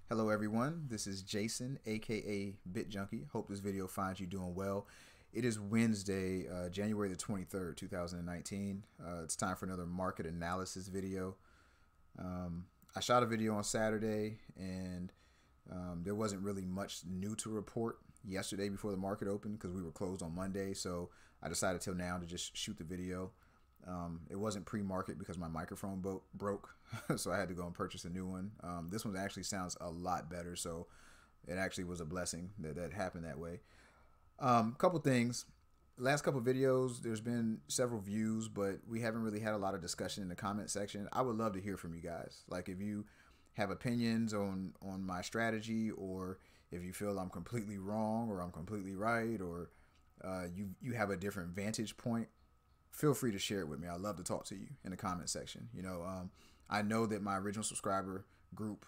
Hello everyone, this is Jason, aka Junky. Hope this video finds you doing well. It is Wednesday, January the 23rd, 2019. It's time for another market analysis video. I shot a video on Saturday and there wasn't really much new to report yesterday before the market opened because we were closed on Monday, so I decided till now to just shoot the video. It wasn't pre-market because my microphone broke, so I had to go and purchase a new one. This one actually sounds a lot better, so it actually was a blessing that happened that way. Couple things. Last couple videos, there's been several views, but we haven't really had a lot of discussion in the comment section. I would love to hear from you guys. Like if you have opinions on my strategy, or if you feel I'm completely wrong or I'm completely right, or you have a different vantage point, feel free to share it with me. I'd love to talk to you in the comment section. I know that my original subscriber group,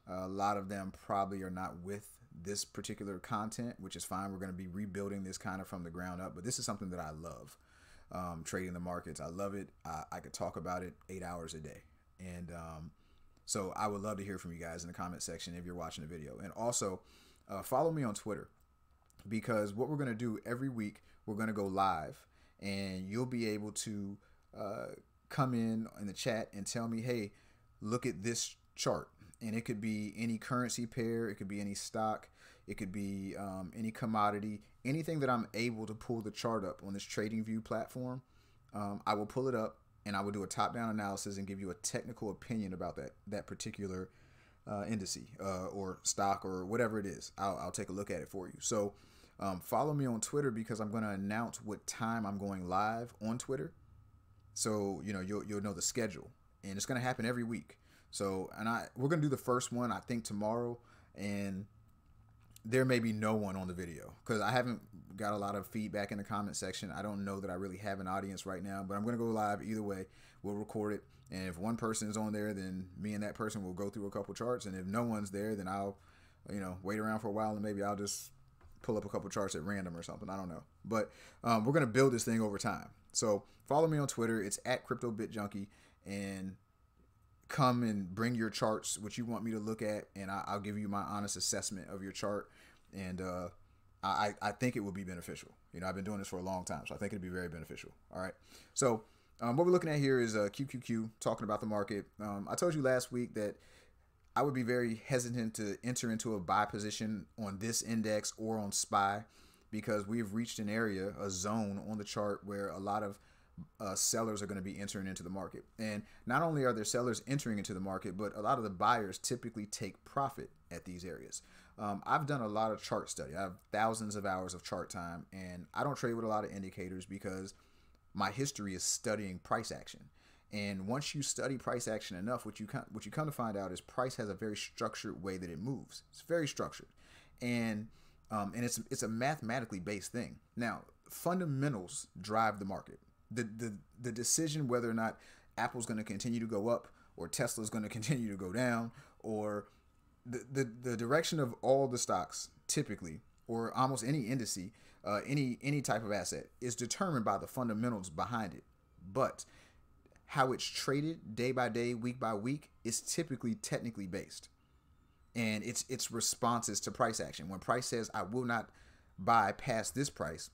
a lot of them probably are not with this particular content, which is fine. We're going to be rebuilding this kind of from the ground up, but this is something that I love, trading the markets. I love it. I could talk about it 8 hours a day. And so I would love to hear from you guys in the comment section if you're watching the video. And also follow me on Twitter, because what we're going to do every week, we're going to go live. And you'll be able to come in the chat and tell me, hey, look at this chart. And it could be any currency pair. It could be any stock. It could be any commodity. Anything that I'm able to pull the chart up on this TradingView platform, I will pull it up and I will do a top-down analysis and give you a technical opinion about that particular indice or stock or whatever it is. I'll take a look at it for you. So follow me on Twitter, because I'm going to announce what time I'm going live on Twitter. So, you'll know the schedule, and it's going to happen every week. So, we're going to do the first one, I think tomorrow, and there may be no one on the video because I haven't got a lot of feedback in the comment section. I don't know that I really have an audience right now, but I'm going to go live either way. We'll record it. And if one person is on there, then me and that person will go through a couple charts. And if no one's there, then I'll, wait around for a while, and maybe I'll just pull up a couple charts at random or something. I don't know. But we're going to build this thing over time. So follow me on Twitter. It's at CryptoBitJunky, and come and bring your charts, what you want me to look at, and I'll give you my honest assessment of your chart. And I think it will be beneficial. I've been doing this for a long time, so I think it'll be very beneficial. All right. So what we're looking at here is QQQ, talking about the market. I told you last week that I would be very hesitant to enter into a buy position on this index or on SPY, because we've reached an area, a zone on the chart where a lot of sellers are going to be entering into the market. And not only are there sellers entering into the market, but a lot of the buyers typically take profit at these areas. I've done a lot of chart study. I have thousands of hours of chart time, and I don't trade with a lot of indicators because my history is studying price action. And once you study price action enough, what you come to find out is price has a very structured way that it moves. It's very structured, and it's a mathematically based thing. Now, fundamentals drive the market. The decision whether or not Apple's going to continue to go up or Tesla's going to continue to go down, or the direction of all the stocks typically, or almost any indice, any type of asset, is determined by the fundamentals behind it. But how it's traded day by day, week by week, is typically technically based, and its responses to price action. When price says I will not buy past this price,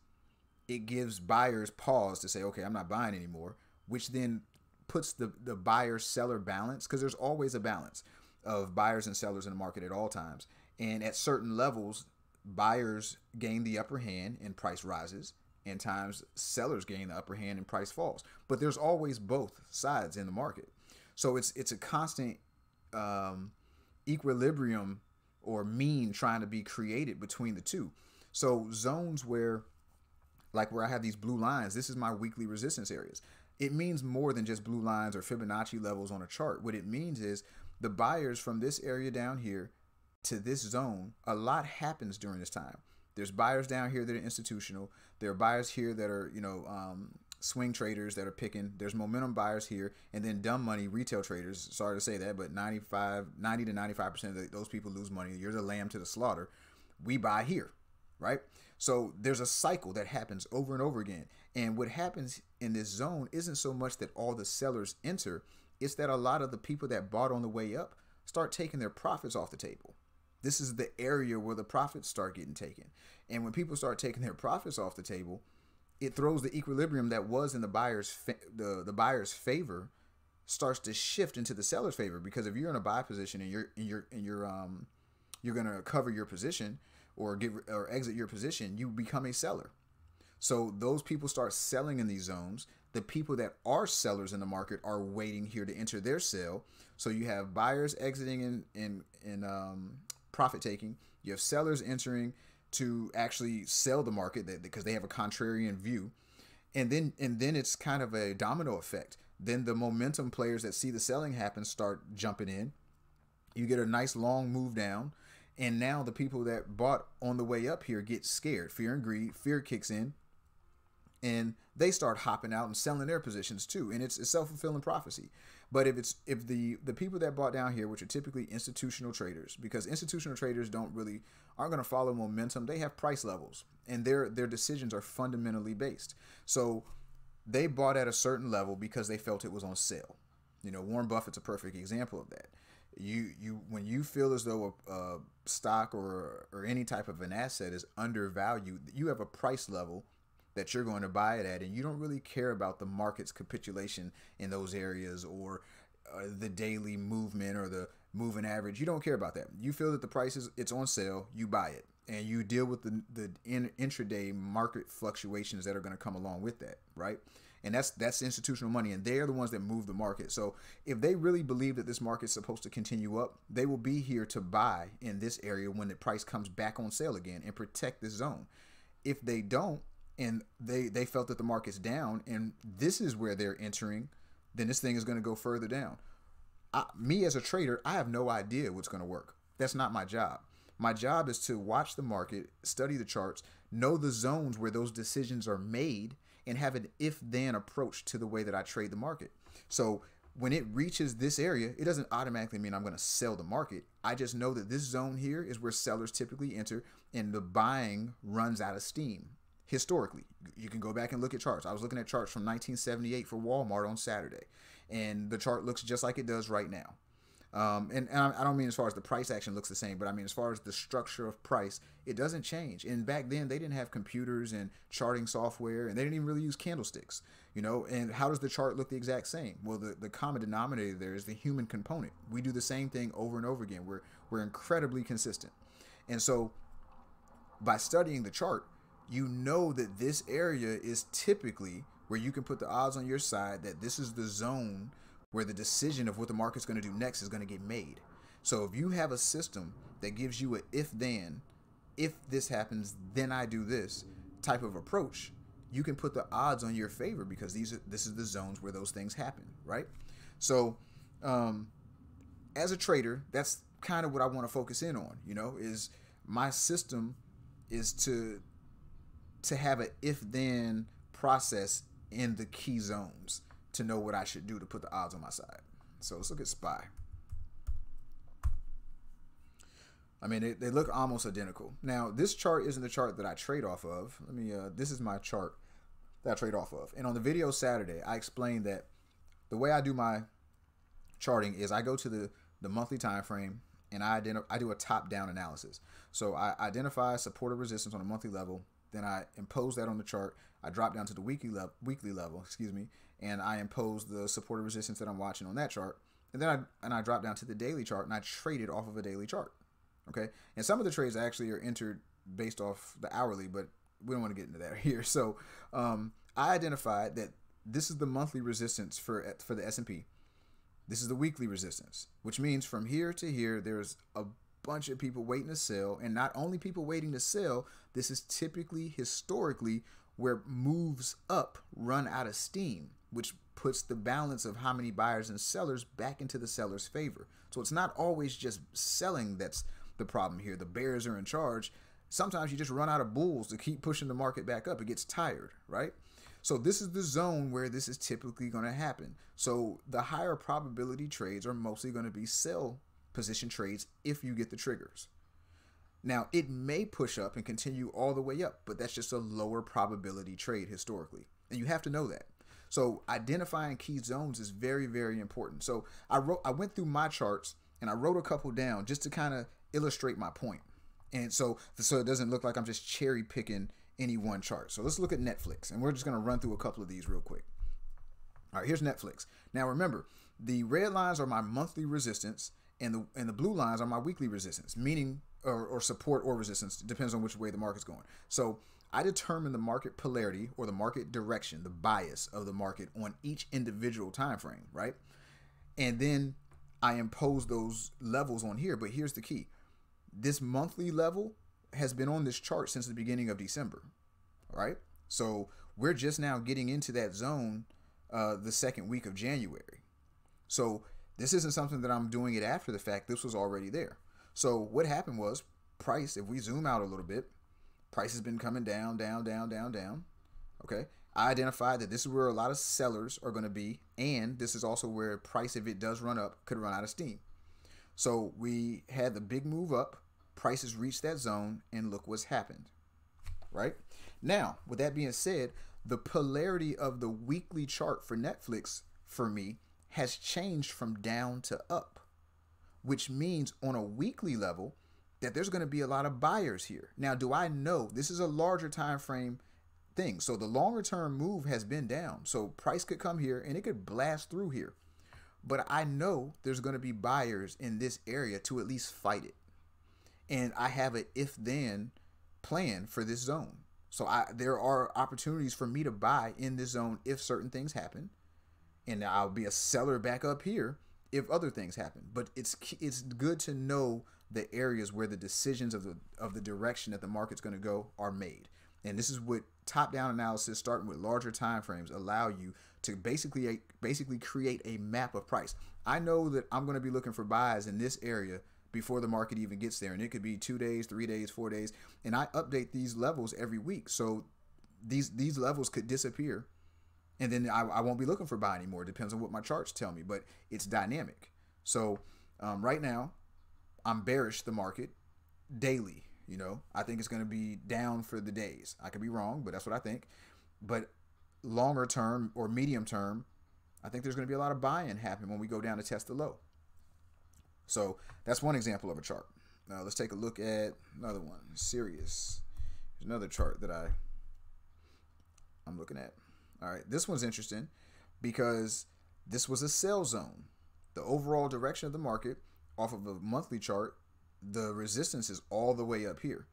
it gives buyers pause to say, okay, I'm not buying anymore, which then puts the buyer-seller balance, because there's always a balance of buyers and sellers in the market at all times. And at certain levels, buyers gain the upper hand and price rises, and times sellers gain the upper hand and price falls. But there's always both sides in the market. So it's a constant equilibrium or mean trying to be created between the two. So zones where I have these blue lines, this is my weekly resistance areas. It means more than just blue lines or Fibonacci levels on a chart. What it means is the buyers from this area down here to this zone, a lot happens during this time. There's buyers down here that are institutional. There are buyers here that are, swing traders that are picking. There's momentum buyers here, and then dumb money retail traders. Sorry to say that, but 90 to 95% of those people lose money. You're the lamb to the slaughter. We buy here, right? So there's a cycle that happens over and over again. And what happens in this zone isn't so much that all the sellers enter. It's that a lot of the people that bought on the way up start taking their profits off the table. This is the area where the profits start getting taken. And when people start taking their profits off the table, it throws the equilibrium that was in the the buyer's favor starts to shift into the seller's favor, because if you're in a buy position and you're going to cover your position or exit your position, you become a seller. So those people start selling in these zones. The people that are sellers in the market are waiting here to enter their sell. So you have buyers exiting in profit taking. You have sellers entering to actually sell the market because they have a contrarian view. And then it's kind of a domino effect. Then the momentum players that see the selling happen start jumping in. You get a nice long move down. And now the people that bought on the way up here get scared. Fear and greed. Fear kicks in. And they start hopping out and selling their positions too. And it's a self-fulfilling prophecy. But if the people that bought down here, which are typically institutional traders, because institutional traders aren't going to follow momentum. They have price levels, and their decisions are fundamentally based. So they bought at a certain level because they felt it was on sale. Warren Buffett's a perfect example of that. When you feel as though a stock or any type of an asset is undervalued, you have a price level that you're going to buy it at, and you don't really care about the market's capitulation in those areas or the daily movement or the moving average. You don't care about that. You feel that the price it's on sale, you buy it, and you deal with the intraday market fluctuations that are going to come along with that, right? And that's institutional money, and they're the ones that move the market. So if they really believe that this market's supposed to continue up, they will be here to buy in this area when the price comes back on sale again and protect this zone. If they don't, and they felt that the market's down and this is where they're entering, then this thing is going to go further down. Me as a trader, I have no idea what's going to work. That's not my job. My job is to watch the market, study the charts, know the zones where those decisions are made, and have an if-then approach to the way that I trade the market. So when it reaches this area, it doesn't automatically mean I'm going to sell the market. I just know that this zone here is where sellers typically enter and the buying runs out of steam. Historically, you can go back and look at charts. I was looking at charts from 1978 for Walmart on Saturday, and the chart looks just like it does right now. And I don't mean as far as the price action looks the same, but I mean as far as the structure of price, it doesn't change. And back then, they didn't have computers and charting software, and they didn't even really use candlesticks, And how does the chart look the exact same? Well, the common denominator there is the human component. We do the same thing over and over again. We're incredibly consistent. And so by studying the chart, you know that this area is typically where you can put the odds on your side that this is the zone where the decision of what the market's going to do next is going to get made. So if you have a system that gives you a if-then, if this happens, then I do this type of approach, you can put the odds on your favor because this is the zones where those things happen, right? So as a trader, that's kind of what I want to focus in on, is my system is to have an if-then process in the key zones to know what I should do to put the odds on my side. So let's look at SPY. I mean, they look almost identical. Now, this chart isn't the chart that I trade off of. This is my chart that I trade off of. And on the video Saturday, I explained that the way I do my charting is I go to the monthly time frame and I do a top-down analysis. So I identify support or resistance on a monthly level. Then I impose that on the chart. I drop down to the weekly level, and I impose the support or resistance that I'm watching on that chart. And then I drop down to the daily chart, and I trade it off of a daily chart. Okay, and some of the trades actually are entered based off the hourly, but we don't want to get into that here. So I identified that this is the monthly resistance for the S&P. This is the weekly resistance, which means from here to here, there's a bunch of people waiting to sell, and not only people waiting to sell, this is typically historically where moves up run out of steam, which puts the balance of how many buyers and sellers back into the seller's favor. So it's not always just selling that's the problem here. The bears are in charge. Sometimes you just run out of bulls to keep pushing the market back up. It gets tired, right? So this is the zone where this is typically going to happen. So the higher probability trades are mostly going to be sell position trades if you get the triggers. Now, it may push up and continue all the way up, but that's just a lower probability trade historically. And you have to know that. So identifying key zones is very, very important. So I went through my charts and I wrote a couple down just to kind of illustrate my point. And so it doesn't look like I'm just cherry picking any one chart. So let's look at Netflix, and we're just going to run through a couple of these real quick. All right, here's Netflix. Now remember, the red lines are my monthly resistance, and the blue lines are my weekly resistance, meaning or support or resistance, depends on which way the market's going. So I determine the market polarity or the market direction, the bias of the market on each individual time frame, right? And then I impose those levels on here. But here's the key. This monthly level has been on this chart since the beginning of December, right? So we're just now getting into that zone the second week of January. So this isn't something that I'm doing it after the fact. This was already there. So what happened was price, if we zoom out a little bit, price has been coming down, down, down, down, down. Okay. I identified that this is where a lot of sellers are going to be. And this is also where price, if it does run up, could run out of steam. So we had the big move up. Prices reached that zone, and look what's happened. Right? Now, with that being said, the polarity of the weekly chart for Netflix for me has changed from down to up, which means on a weekly level that there's going to be a lot of buyers here. Now, do I know this is a larger time frame thing? So the longer term move has been down. So price could come here and it could blast through here. But I know there's going to be buyers in this area to at least fight it. And I have an if-then plan for this zone. So there are opportunities for me to buy in this zone if certain things happen. And I'll be a seller back up here if other things happen. But it's good to know the areas where the decisions of the direction that the market's going to go are made. And this is what top-down analysis, starting with larger time frames, allow you to basically create a map of price. I know that I'm going to be looking for buys in this area before the market even gets there. And it could be 2 days, 3 days, 4 days. And I update these levels every week. So these levels could disappear. And then I won't be looking for buy anymore. It depends on what my charts tell me. But it's dynamic. So right now, I'm bearish the market daily. You know, I think it's going to be down for the days. I could be wrong, but that's what I think. But longer term or medium term, I think there's going to be a lot of buy-in happen when we go down to test the low. So that's one example of a chart. Now let's take a look at another one. Sirius. There's another chart that I'm looking at. All right, this one's interesting because this was a sell zone. The overall direction of the market off of a monthly chart, the resistance is all the way up here,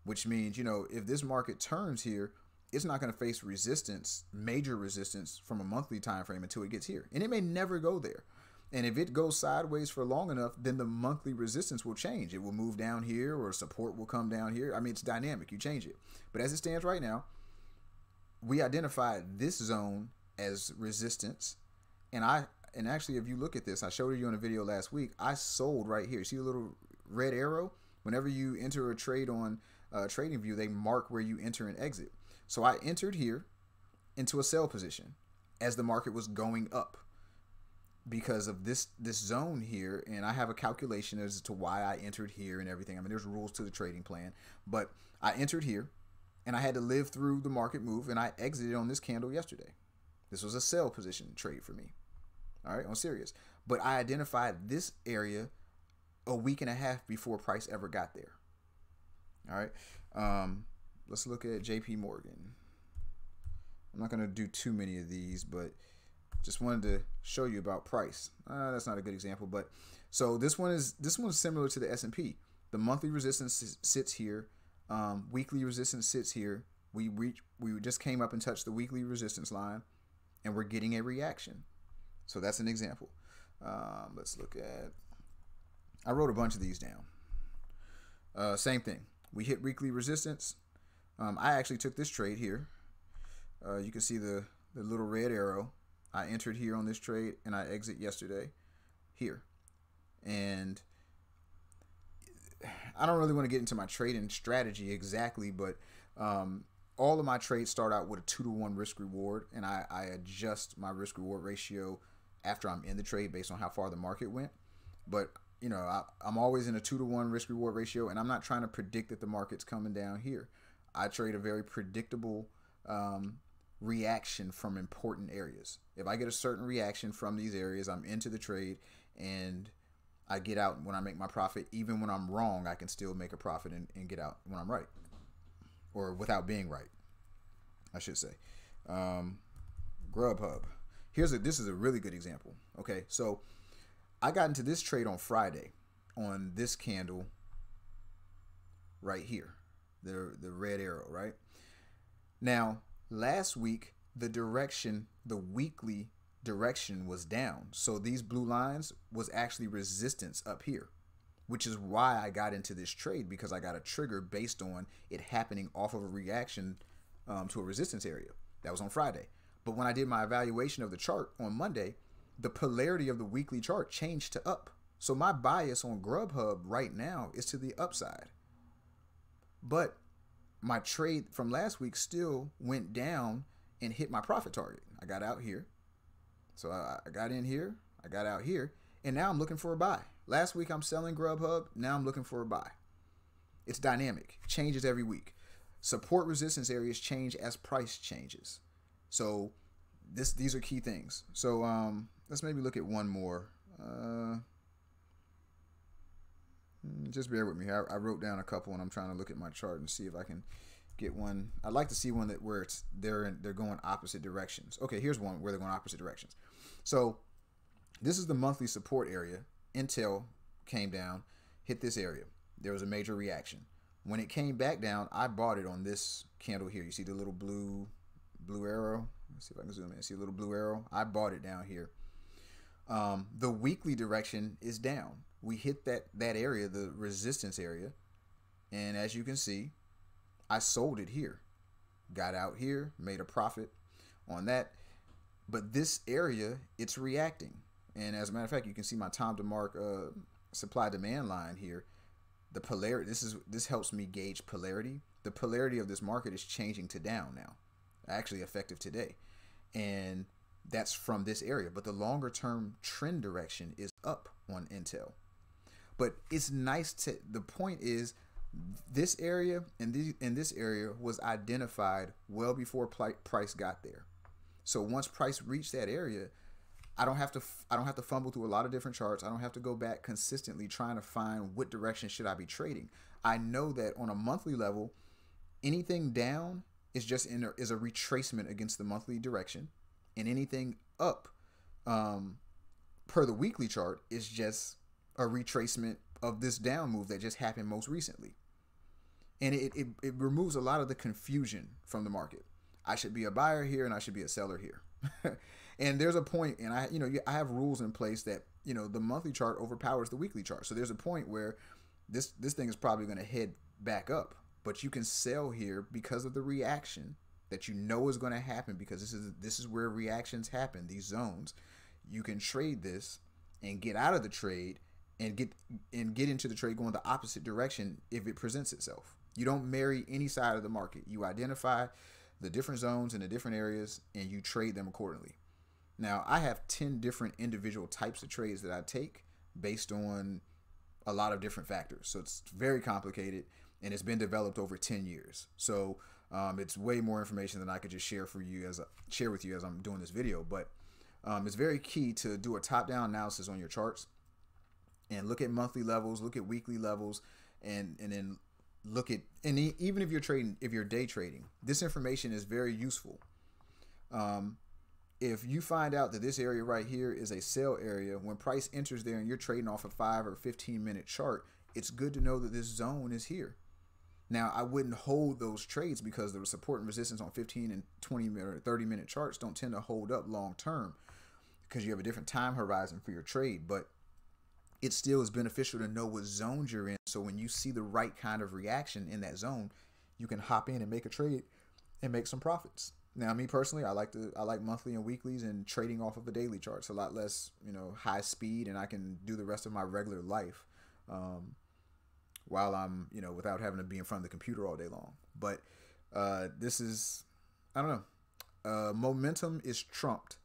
which means, you know, if this market turns here, it's not going to face resistance, major resistance from a monthly time frame until it gets here. And it may never go there. And if it goes sideways for long enough, then the monthly resistance will change. It will move down here or support will come down here. I mean, it's dynamic. You change it. But as it stands right now, we identified this zone as resistance. And actually, if you look at this, I showed you in a video last week, I sold right here. See the little red arrow? Whenever you enter a trade on TradingView, they mark where you enter and exit. So I entered here into a sell position as the market was going up because of this zone here. And I have a calculation as to why I entered here and everything. I mean, there's rules to the trading plan, but I entered here and I had to live through the market move, and I exited on this candle yesterday. This was a sell position trade for me. All right, on Sirius. But I identified this area a week and a half before price ever got there. All right. Let's look at JP Morgan. I'm not going to do too many of these, but just wanted to show you about price. That's not a good example, but so this one's similar to the S&P. The monthly resistance sits here. Weekly resistance sits here. We just came up and touched the weekly resistance line, and we're getting a reaction. So that's an example. Let's look at. I wrote a bunch of these down. Same thing. We hit weekly resistance. I actually took this trade here. You can see the little red arrow. I entered here on this trade, and I exit yesterday here. And I don't really want to get into my trading strategy exactly, but all of my trades start out with a 2-to-1 risk reward, and I adjust my risk reward ratio after I'm in the trade based on how far the market went. But you know, I'm always in a 2-to-1 risk reward ratio, and I'm not trying to predict that the market's coming down here. I trade a very predictable reaction from important areas. If I get a certain reaction from these areas, I'm into the trade, and I get out when I make my profit. Even when I'm wrong, I can still make a profit and get out when I'm right, or without being right, I should say. Grubhub. This is a really good example. Okay, so I got into this trade on Friday on this candle right here, the red arrow, right? Now, last week, the weekly direction was down. So these blue lines was actually resistance up here, which is why I got into this trade, because I got a trigger based on it happening off of a reaction to a resistance area. That was on Friday. But when I did my evaluation of the chart on Monday, the polarity of the weekly chart changed to up. So my bias on Grubhub right now is to the upside. But my trade from last week still went down and hit my profit target. I got out here. So I got in here, I got out here, and now I'm looking for a buy. Last week I'm selling Grubhub, now I'm looking for a buy. It's dynamic, changes every week. Support resistance areas change as price changes. So these are key things. So let's maybe look at one more. Just bear with me. I wrote down a couple, and I'm trying to look at my chart and see if I can get one. I'd like to see one that where they're going opposite directions. Okay, here's one where they're going opposite directions. So this is the monthly support area. Intel came down, hit this area. There was a major reaction. When it came back down, I bought it on this candle here. You see the little blue arrow? Let's see if I can zoom in. See a little blue arrow? I bought it down here. The weekly direction is down. We hit that area, the resistance area, and as you can see, I sold it here. Got out here, made a profit on that. But this area, it's reacting. And as a matter of fact, you can see my time to mark supply demand line here. The polarity, this helps me gauge polarity. The polarity of this market is changing to down now, actually effective today. And that's from this area. But the longer term trend direction is up on Intel. But it's nice the point is, this area and this area was identified well before price got there. So once price reached that area, I don't have to fumble through a lot of different charts. I don't have to go back consistently trying to find what direction should I be trading. I know that on a monthly level, anything down is just is a retracement against the monthly direction, and anything up per the weekly chart is just a retracement of this down move that just happened most recently. And it removes a lot of the confusion from the market. I should be a buyer here and I should be a seller here. And there's a point, and I have rules in place that, the monthly chart overpowers the weekly chart. So there's a point where this thing is probably going to head back up, but you can sell here because of the reaction that is going to happen, because this is where reactions happen, these zones. You can trade this and get out of the trade and get into the trade going the opposite direction if it presents itself. You don't marry any side of the market. You identify the different zones in the different areas and you trade them accordingly. Now, I have 10 different individual types of trades that I take based on a lot of different factors. So it's very complicated, and it's been developed over 10 years. So it's way more information than I could just share with you as I'm doing this video. But it's very key to do a top-down analysis on your charts and look at monthly levels, look at weekly levels, and then look at, and even if you're day trading, this information is very useful. If you find out that this area right here is a sell area, when price enters there and you're trading off a 5 or 15 minute chart, it's good to know that this zone is here. Now, I wouldn't hold those trades because the support and resistance on 15 and 20 minute or 30 minute charts don't tend to hold up long term because you have a different time horizon for your trade. But it still is beneficial to know what zones you're in. So when you see the right kind of reaction in that zone, you can hop in and make a trade and make some profits. Now, me personally, I like monthly and weeklies and trading off of a daily chart. It's a lot less, high speed, and I can do the rest of my regular life while I'm, without having to be in front of the computer all day long. But this is, I don't know. Momentum is trumped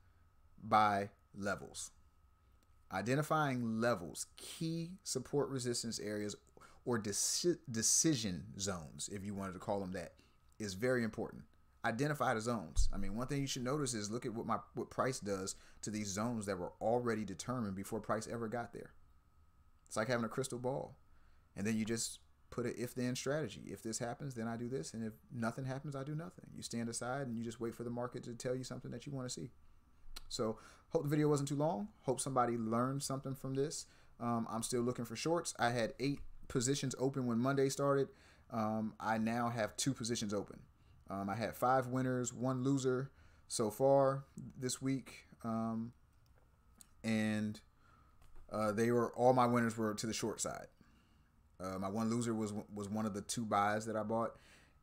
by levels. Identifying levels, key support resistance areas, or decision zones, if you wanted to call them that, is very important. Identify the zones. I mean, one thing you should notice is look at what price does to these zones that were already determined before price ever got there. It's like having a crystal ball. And then you just put an if-then strategy. If this happens, then I do this. And if nothing happens, I do nothing. You stand aside and you just wait for the market to tell you something that you want to see. So hope the video wasn't too long. Hope somebody learned something from this. I'm still looking for shorts. I had 8 positions open when Monday started. I now have 2 positions open. I had 5 winners, 1 loser so far this week. All my winners were to the short side. My 1 loser was one of the 2 buys that I bought.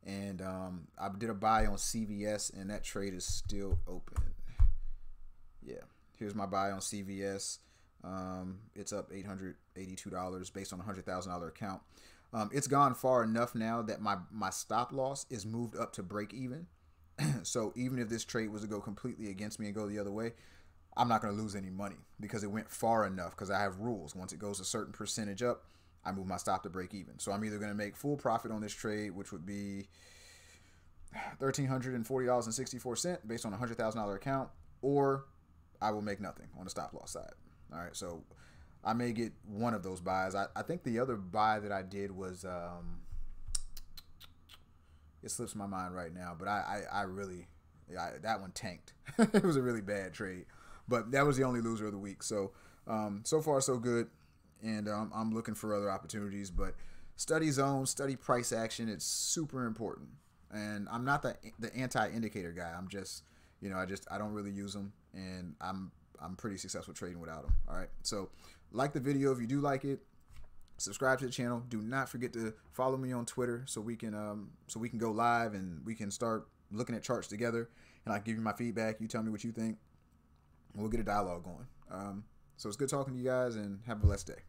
And I did a buy on CVS, and that trade is still open. Yeah, here's my buy on CVS. It's up $882 based on a $100,000 account. It's gone far enough now that my stop loss is moved up to break even. So even if this trade was to go completely against me and go the other way, I'm not going to lose any money because it went far enough, because I have rules. Once it goes a certain percentage up, I move my stop to break even. So I'm either going to make full profit on this trade, which would be $1,340.64 based on a $100,000 account, or I will make nothing on the stop loss side. All right, so I may get one of those buys. I think the other buy that I did was, it slips my mind right now, but that one tanked. It was a really bad trade, but that was the only loser of the week. So, so far so good, and I'm looking for other opportunities. But study zone, study price action. It's super important. And I'm not the anti-indicator guy. I'm just, I don't really use them, and I'm pretty successful trading without them. All right, so like the video if you do like it. Subscribe to the channel. Do not forget to follow me on Twitter so we can go live and we can start looking at charts together. And I give you my feedback. You tell me what you think. And we'll get a dialogue going. So it's good talking to you guys, and have a blessed day.